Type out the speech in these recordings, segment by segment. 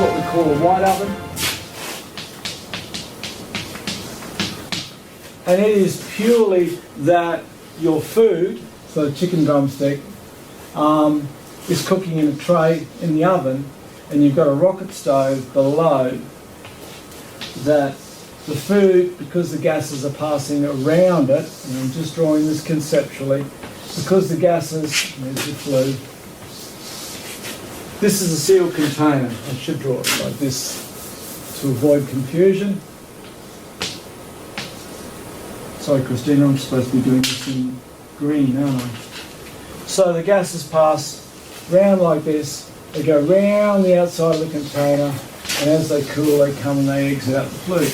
what we call a white oven. And it is purely that your food, so chicken drumstick, is cooking in a tray in the oven, and you've got a rocket stove below that the food, because the gases are passing around it, and I'm just drawing this conceptually, because the gases, there's the flue, this is a sealed container. I should draw it like this to avoid confusion. Sorry, Christina, I'm supposed to be doing this in green, aren't I? So the gases pass round like this, they go round the outside of the container, and as they cool, they come and they exit out the flue.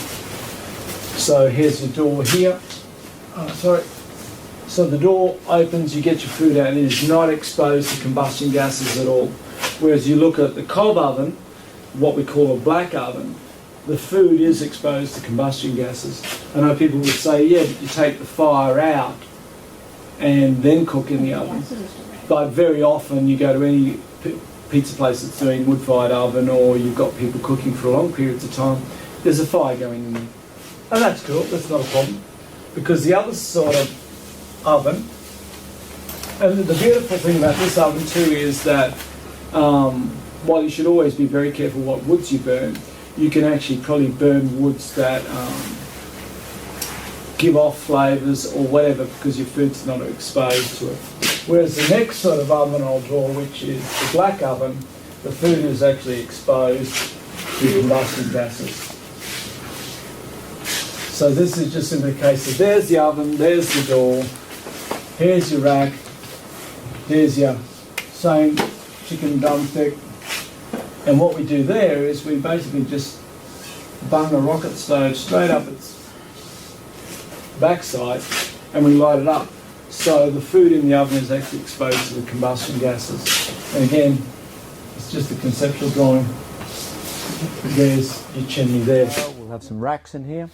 So here's your door here. So the door opens, you get your food out, and it is not exposed to combustion gases at all. Whereas you look at the cob oven, what we call a black oven, the food is exposed to combustion gases. I know people would say, yeah, but you take the fire out and then cook in the oven. But very often you go to any pizza place that's doing wood-fired oven, or you've got people cooking for long periods of time, there's a fire going in there. And that's cool, that's not a problem. Because the other sort of oven, and the beautiful thing about this oven too is that while you should always be very careful what woods you burn, you can actually probably burn woods that give off flavours or whatever, because your food's not exposed to it. Whereas the next sort of oven I'll draw, which is the black oven, the food is actually exposed to combustion gases. So this is just in the case of there's the oven, there's the door, here's your rack, there's your same chicken drumstick. And what we do there is we basically just bung a rocket stove straight up its backside and we light it up. So the food in the oven is actually exposed to the combustion gases. And again, it's just a conceptual drawing. There's your chimney there. We'll have some racks in here.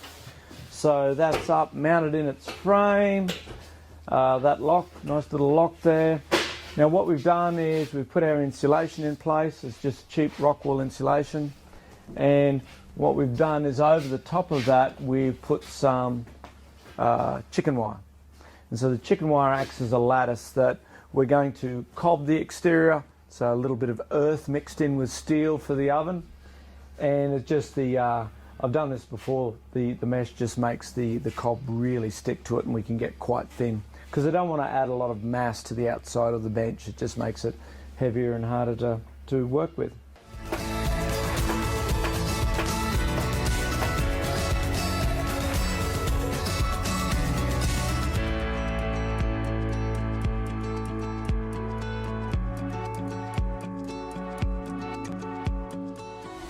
So that's up, mounted in its frame. That lock, nice little lock there. Now what we've done is we've put our insulation in place. It's just cheap rock wool insulation. And what we've done is over the top of that we've put some chicken wire. And so the chicken wire acts as a lattice that we're going to cob the exterior, so a little bit of earth mixed in with steel for the oven. And it's just the, I've done this before, the mesh just makes the cob really stick to it, and we can get quite thin. Because I don't want to add a lot of mass to the outside of the bench, it just makes it heavier and harder to work with.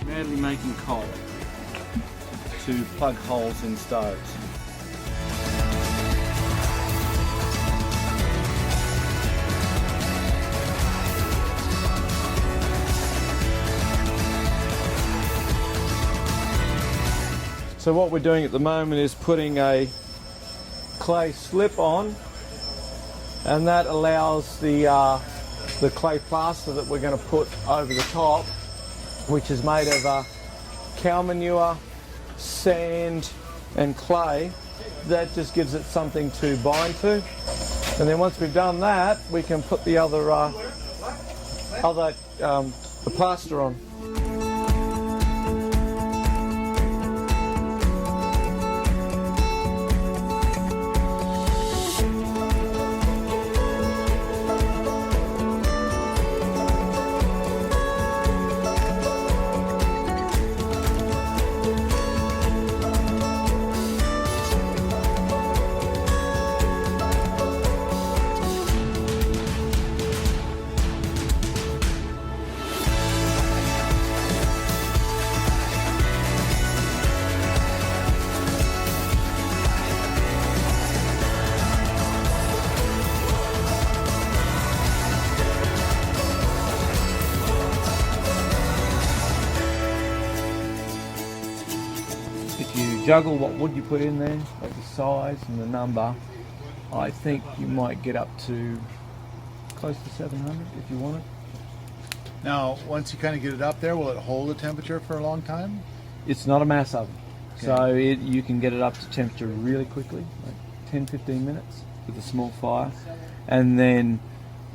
Madly making coal to plug holes in stoves. So what we're doing at the moment is putting a clay slip on, and that allows the clay plaster that we're going to put over the top, which is made of cow manure, sand and clay. That just gives it something to bind to. And then once we've done that, we can put the the plaster on. Juggle what wood you put in there, like the size and the number, I think you might get up to close to 700 if you want it. Now, once you kind of get it up there, will it hold the temperature for a long time? It's not a mass oven, Okay. so you can get it up to temperature really quickly, like 10-15 minutes with a small fire. And then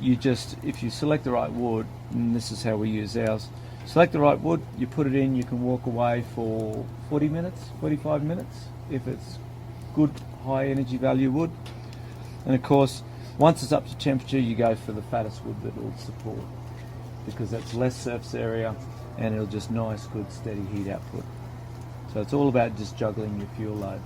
you just, if you select the right wood, and this is how we use ours, select the right wood, you put it in, you can walk away for 40 minutes, 45 minutes, if it's good high energy value wood. And of course, once it's up to temperature, you go for the fattest wood that will support, because that's less surface area and it'll just nice, good, steady heat output. So it's all about just juggling your fuel load.